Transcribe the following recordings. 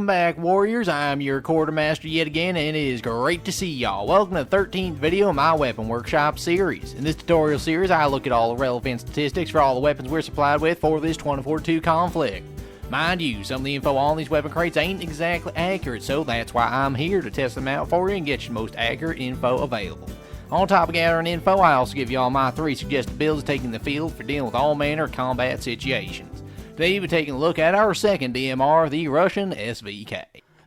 Welcome back, Warriors. I'm your Quartermaster yet again, and it is great to see y'all. Welcome to the 13th video of my Weapon Workshop series. In this tutorial series, I look at all the relevant statistics for all the weapons we're supplied with for this 2042 conflict. Mind you, some of the info on these weapon crates ain't exactly accurate, so that's why I'm here to test them out for you and get you the most accurate info available. On top of gathering info, I also give y'all my 3 suggested builds taking the field for dealing with all manner of combat situations. Today we're taking a look at our second DMR, the Russian SVK.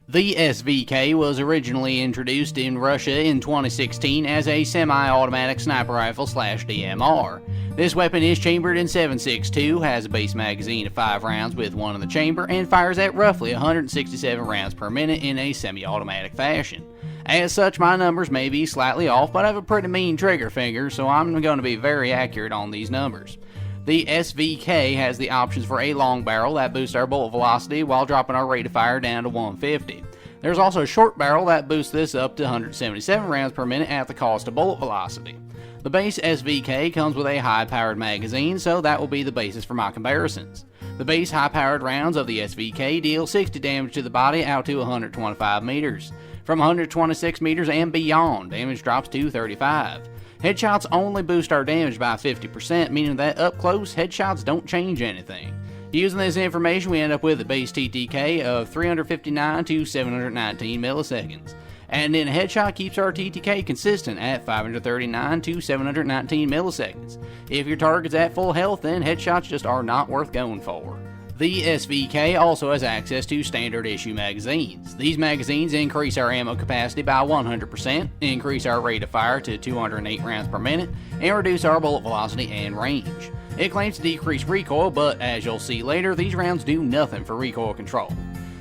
The SVK was originally introduced in Russia in 2016 as a semi-automatic sniper rifle / DMR. This weapon is chambered in 7.62, has a base magazine of 5 rounds with 1 in the chamber, and fires at roughly 167 rounds per minute in a semi-automatic fashion. As such, my numbers may be slightly off, but I have a pretty mean trigger finger, so I'm going to be very accurate on these numbers. The SVK has the options for a long barrel that boosts our bullet velocity while dropping our rate of fire down to 150. There's also a short barrel that boosts this up to 177 rounds per minute at the cost of bullet velocity. The base SVK comes with a high-powered magazine, so that will be the basis for my comparisons. The base high-powered rounds of the SVK deal 60 damage to the body out to 125 meters. From 126 meters and beyond, damage drops to 35. Headshots only boost our damage by 50%, meaning that up close, headshots don't change anything. Using this information, we end up with a base TTK of 359 to 719 milliseconds. And then a headshot keeps our TTK consistent at 539 to 719 milliseconds. If your target's at full health, then headshots just are not worth going for. The SVK also has access to standard issue magazines. These magazines increase our ammo capacity by 100%, increase our rate of fire to 208 rounds per minute, and reduce our bullet velocity and range. It claims to decrease recoil, but as you'll see later, these rounds do nothing for recoil control.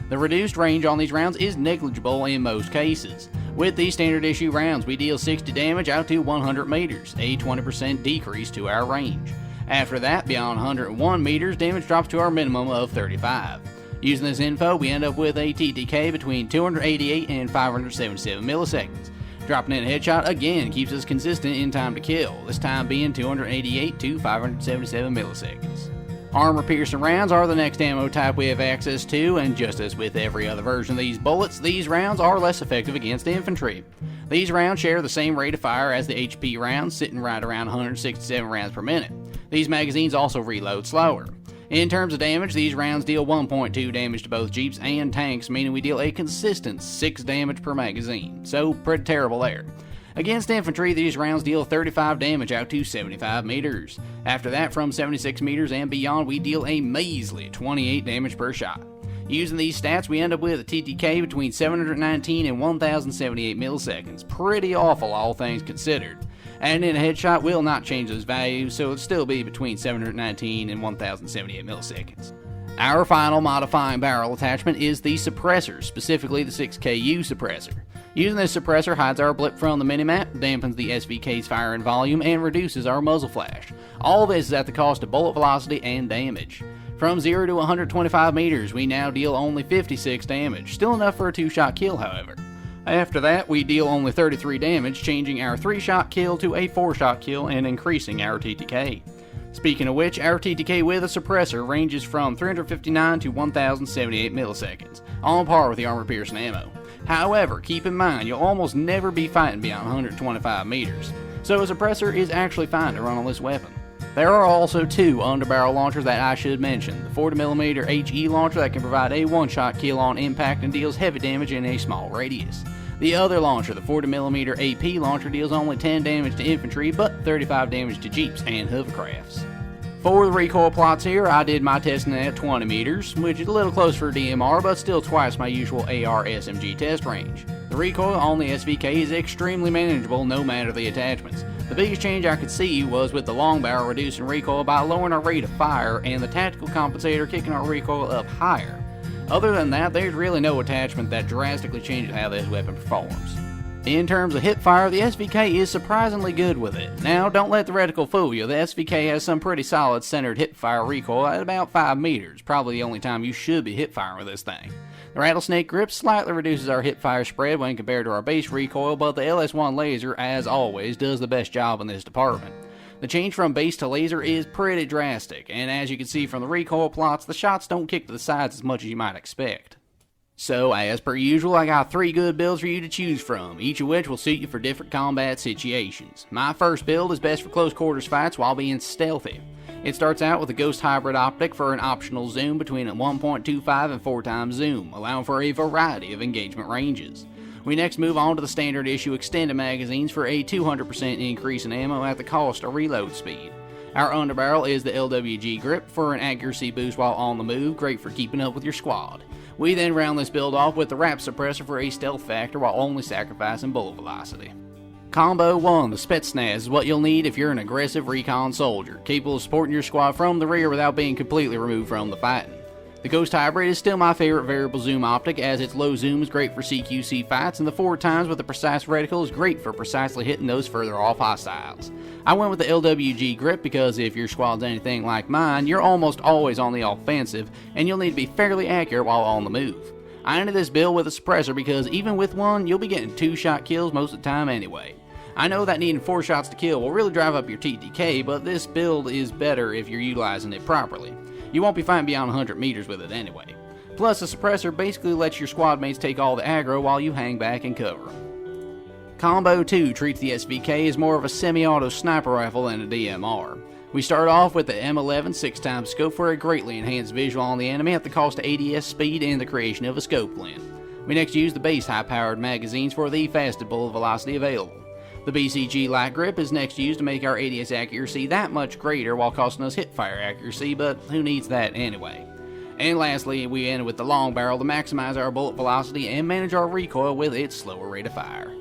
The reduced range on these rounds is negligible in most cases. With these standard issue rounds, we deal 60 damage out to 100 meters, a 20% decrease to our range. After that, beyond 101 meters, damage drops to our minimum of 35. Using this info, we end up with a TTK between 288 and 577 milliseconds. Dropping in a headshot again keeps us consistent in time to kill, this time being 288 to 577 milliseconds. Armor-piercing rounds are the next ammo type we have access to, and just as with every other version of these bullets, these rounds are less effective against infantry. These rounds share the same rate of fire as the HP rounds, sitting right around 167 rounds per minute. These magazines also reload slower. In terms of damage, these rounds deal 1.2 damage to both jeeps and tanks, meaning we deal a consistent 6 damage per magazine, so pretty terrible there. Against infantry, these rounds deal 35 damage out to 75 meters. After that, from 76 meters and beyond, we deal a measly 28 damage per shot. Using these stats, we end up with a TTK between 719 and 1078 milliseconds. Pretty awful, all things considered. And in a headshot will not change those values, so it'll still be between 719 and 1078 milliseconds. Our final modifying barrel attachment is the suppressor, specifically the 6KU suppressor. Using this suppressor hides our blip from the minimap, dampens the SVK's fire and volume, and reduces our muzzle flash. All this is at the cost of bullet velocity and damage. From 0 to 125 meters, we now deal only 56 damage, still enough for a 2-shot kill however. After that, we deal only 33 damage, changing our 3-shot kill to a 4-shot kill and increasing our TTK. Speaking of which, our TTK with a suppressor ranges from 359 to 1078 milliseconds, on par with the armor-piercing ammo. However, keep in mind, you'll almost never be fighting beyond 125 meters, so a suppressor is actually fine to run on this weapon. There are also 2 underbarrel launchers that I should mention. The 40mm HE launcher that can provide a 1-shot kill on impact and deals heavy damage in a small radius. The other launcher, the 40mm AP launcher, deals only 10 damage to infantry, but 35 damage to jeeps and hovercrafts. For the recoil plots here, I did my testing at 20 meters, which is a little close for a DMR, but still twice my usual AR SMG test range. The recoil on the SVK is extremely manageable no matter the attachments. The biggest change I could see was with the long barrel reducing recoil by lowering our rate of fire and the tactical compensator kicking our recoil up higher. Other than that, there's really no attachment that drastically changes how this weapon performs. In terms of hip fire, the SVK is surprisingly good with it. Now, don't let the reticle fool you, the SVK has some pretty solid centered hip fire recoil at about 5 meters, probably the only time you should be hip firing with this thing. The rattlesnake grip slightly reduces our hip fire spread when compared to our base recoil, but the LS1 laser, as always, does the best job in this department. The change from base to laser is pretty drastic, and as you can see from the recoil plots, the shots don't kick to the sides as much as you might expect. So, as per usual, I got 3 good builds for you to choose from, each of which will suit you for different combat situations. My first build is best for close quarters fights while being stealthy. It starts out with a Ghost Hybrid optic for an optional zoom between a 1.25 and 4 times zoom, allowing for a variety of engagement ranges. We next move on to the standard issue extended magazines for a 200% increase in ammo at the cost of reload speed. Our underbarrel is the LWG grip for an accuracy boost while on the move, great for keeping up with your squad. We then round this build off with the wrap suppressor for a stealth factor while only sacrificing bullet velocity. Combo 1, the Spetsnaz, is what you'll need if you're an aggressive recon soldier, capable of supporting your squad from the rear without being completely removed from the fighting. The Ghost Hybrid is still my favorite variable zoom optic, as its low zoom is great for CQC fights, and the 4 times with the precise reticle is great for precisely hitting those further off hostiles. I went with the LWG grip because if your squad's anything like mine, you're almost always on the offensive, and you'll need to be fairly accurate while on the move. I ended this build with a suppressor because even with one, you'll be getting 2-shot kills most of the time anyway. I know that needing 4 shots to kill will really drive up your TTK, but this build is better if you're utilizing it properly. You won't be fighting beyond 100 meters with it anyway. Plus, the suppressor basically lets your squad mates take all the aggro while you hang back and cover. Combo 2 treats the SVK as more of a semi-auto sniper rifle than a DMR. We start off with the M11 6x scope for a greatly enhanced visual on the enemy at the cost of ADS speed and the creation of a scope lens. We next use the base high-powered magazines for the fastest bullet velocity available. The BCG light grip is next used to make our ADS accuracy that much greater while costing us hipfire accuracy, but who needs that anyway? And lastly, we end with the long barrel to maximize our bullet velocity and manage our recoil with its slower rate of fire.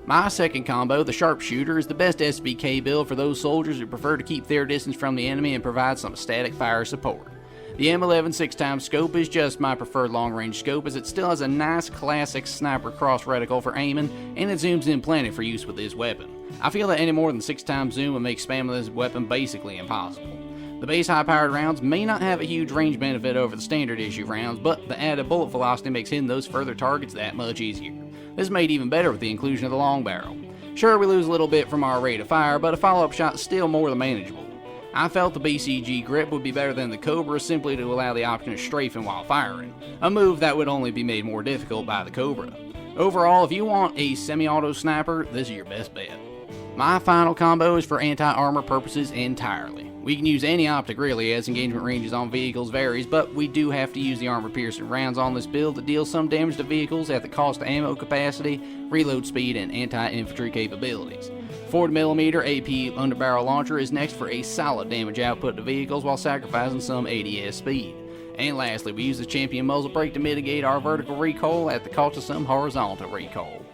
My second combo, the Sharpshooter, is the best SVK build for those soldiers who prefer to keep their distance from the enemy and provide some static fire support. The M11 6x scope is just my preferred long-range scope, as it still has a nice classic sniper cross reticle for aiming, and it zooms in plenty for use with this weapon. I feel that any more than 6x zoom would make spamming this weapon basically impossible. The base high-powered rounds may not have a huge range benefit over the standard issue rounds, but the added bullet velocity makes hitting those further targets that much easier. This is made even better with the inclusion of the long barrel. Sure, we lose a little bit from our rate of fire, but a follow-up shot is still more than manageable. I felt the BCG grip would be better than the Cobra simply to allow the option of strafing while firing, a move that would only be made more difficult by the Cobra. Overall, if you want a semi-auto sniper, this is your best bet. My final combo is for anti-armor purposes entirely. We can use any optic really, as engagement ranges on vehicles varies, but we do have to use the armor-piercing rounds on this build to deal some damage to vehicles at the cost of ammo capacity, reload speed, and anti-infantry capabilities. 40mm AP underbarrel launcher is next for a solid damage output to vehicles while sacrificing some ADS speed. And lastly, we use the champion muzzle brake to mitigate our vertical recoil at the cost of some horizontal recoil.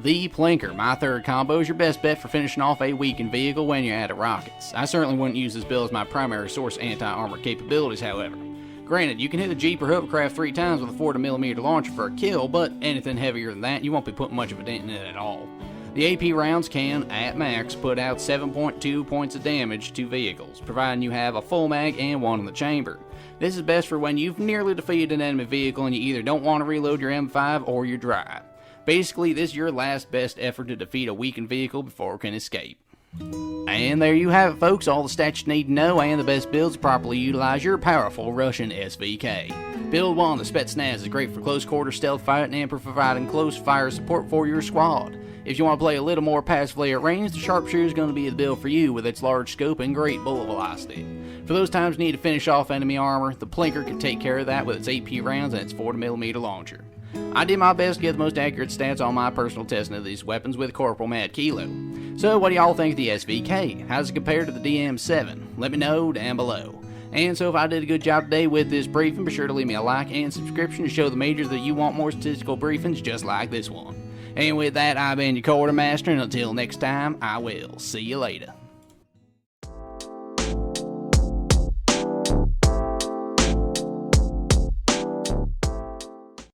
The Plinker, my third combo, is your best bet for finishing off a weakened vehicle when you're out of rockets. I certainly wouldn't use this build as my primary source of anti-armor capabilities, however. Granted, you can hit a Jeep or hovercraft 3 times with a 40mm launcher for a kill, but anything heavier than that, you won't be putting much of a dent in it at all. The AP rounds can, at max, put out 7.2 points of damage to vehicles, providing you have a full mag and one in the chamber. This is best for when you've nearly defeated an enemy vehicle and you either don't want to reload your M5 or you're dry. Basically, this is your last best effort to defeat a weakened vehicle before it can escape. And there you have it, folks, all the stats you need to know and the best builds to properly utilize your powerful Russian SVK. Build 1, the Spetsnaz, is great for close quarter stealth fighting and for providing close fire support for your squad. If you want to play a little more passively at range, the Sharpshooter is going to be the build for you with its large scope and great bullet velocity. For those times you need to finish off enemy armor, the Plinker can take care of that with its AP rounds and its 40mm launcher. I did my best to get the most accurate stats on my personal testing of these weapons with Corporal Mad Kilo. So what do y'all think of the SVK? How does it compare to the DM7? Let me know down below. And so if I did a good job today with this briefing, be sure to leave me a like and subscription to show the majors that you want more statistical briefings just like this one. And with that, I've been your Quartermaster, and until next time, I will see you later.